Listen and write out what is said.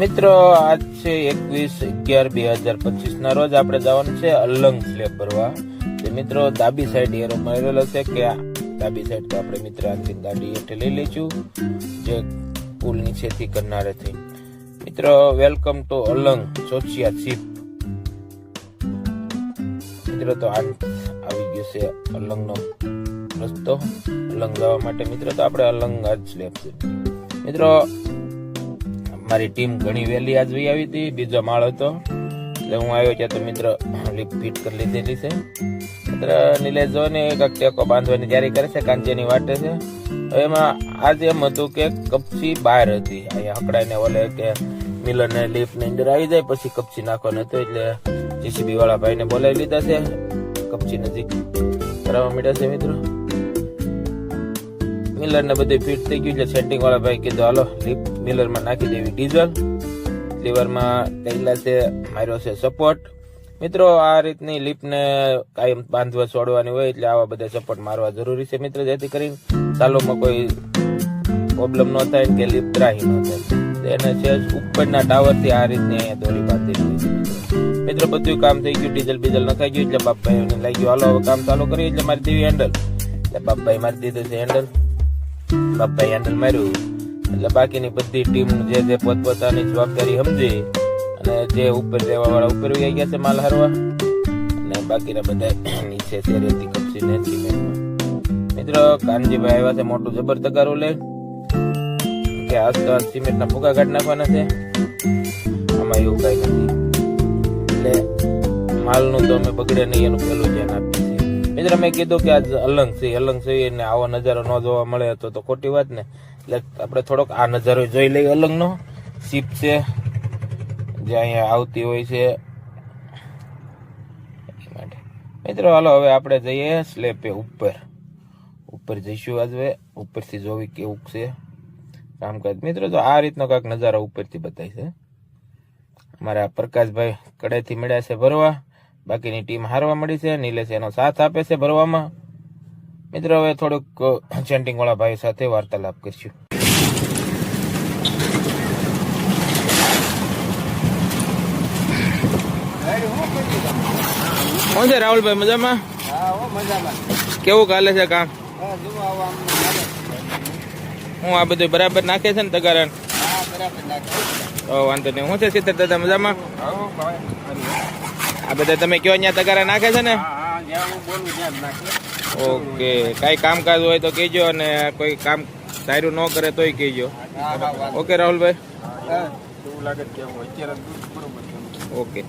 મિત્રો આજ છે 21/11/2025 ના રોજ આપણે જવાનું છે અલંગ સ્લેબ ભરવા. મિત્રો ડાબી સાઈડ એરો મારેલો છે કે ડાબી સાઈડ તો આપણે મિત્ર આથી ગાડી હેઠે લઈ લઈશું જે પુલ નીચેથી કરનારેથી. મિત્રો વેલકમ ટુ અલંગ ચોચિયા ચીપ. મિત્રો તો આવી ગયો છે અલંગનો રસ્તો અલંગ જવા માટે. મિત્રો તો આપણે અલંગ આજ સ્લેબ છે. મિત્રો મારી ટીમ ઘણી વહેલી આજ વહી આવી હતી, બીજો માળ હતો એટલે હું આવ્યો ત્યાં તો મિત્ર લિફ્ટ ફિટ કરી લીધેલી છે. મિત્ર નિલેશ જો ને કાંઈક ટેકો બાંધવાની તૈયારી કરે છે, કાંચેની વાટે છે. હવે એમાં આજે એમ હતું કે કપચી બહાર હતી, અહીંયા હકડાઈને ઓલે કે મિલર ને લિફ્ટ ની અંદર આવી જાય પછી કપચી નાખવાનું હતું, એટલે જીસીબી વાળા ભાઈને બોલાવી લીધા છે. કપચી નજીક કરાવવા માંડ્યા છે. મિત્રો મિલર ને બધું ફિટ થઈ ગયું એટલે સેટિંગ વાળા ભાઈ કીધું હાલો લિફ્ટ મિલર માં નાખી દેવી ડીઝલ. લીવરમાં તૈલા છે, માર્યો છે સપોર્ટ. મિત્રો આ રીતની લિફ્ટ ને કાયમ બાંધવા છોડવાની હોય એટલે આવા બધા સપોર્ટ મારવા જરૂરી છે મિત્રો, જેથી કરીને ચાલુમાં કોઈ પ્રોબ્લેમ ન થાય કે લિફ્ટ રાહી ન થાય. એને છે ઉપરના ટાવર થી આ રીતની અહીંયા દોરી બાંધેલી હોય છે. મિત્રો બધું કામ થઈ ગયું, ડીઝલ બીઝલ નખાઈ ગયું એટલે બાપભાઈ લાગ્યું હાલો હવે કામ ચાલુ કરીએ એટલે મારી દેવી હેન્ડલ. એટલે બાપભાઈ મારી દીધું છે હેન્ડલ. બાપભાઈ હેન્ડલ માર્યું એટલે બાકીની બધી ટીમ જે પોતપોતાની જવાબદારી સમજી અને જે ઉપર રહેવા વાળા ઉપર આવી ગયા છે માલ હારવા, અને બાકીના બધા નીચે છે રેતી કપસી ને સિમેન્ટમાં. મિત્રો કાનજીભાઈ આવ્યા છે મોટું જબર તગારું લઈ કે આજ તો સિમેન્ટના ભૂકા કાઢી નાખવાના છે. આમાં એવું કઈ નથી એટલે માલનું તો અમે બગડે નહીં એનું પેલું ધ્યાન આપીએ છીએ. મિત્રો મેં કીધું કે આજ અલંગ છે ને આવો નજારો ન જોવા મળે તો ખોટી વાત ને, એટલે આપણે થોડોક આ નજારો જોઈ લઈએ. અલંગનો શીપ છે જે અહીંયા આવતી હોય છે માટે. મિત્રો હાલો હવે આપણે જઈએ સ્લેબે ઉપર જઈશું. આજે ઉપરથી જોવી કેવું છે કામકાજ. મિત્રો તો આ રીતનો કાંઈક નજારો ઉપરથી બતાય છે. અમારા પ્રકાશભાઈ કડેથી મળ્યા છે ભરવા, બાકીની ટીમ હારવા મળી છે. નિલેશ એનો સાથ આપે છે ભરવામાં. મિત્રો હવે થોડુંક ચેન્ટિંગ વાળા ભાઈ સાથે વાર્તાલાપ કરીશું. શું છે રાહુલભાઈ, મજામાં? કેવું ચાલે છે કામ? હું આ બધું બરાબર નાખે છે ને તગારણ? વાંધો નહીં. શું છે સિત્તેર દાદા, મજામાં? આ બધા તમે કયો અહીંયા તગારા નાખે છે ને? ઓકે, કઈ કામકાજ હોય તો કહેજો, અને કોઈ કામ સારું ન કરે તોય કહેજો. ઓકે રાહુલભાઈ, ઓકે.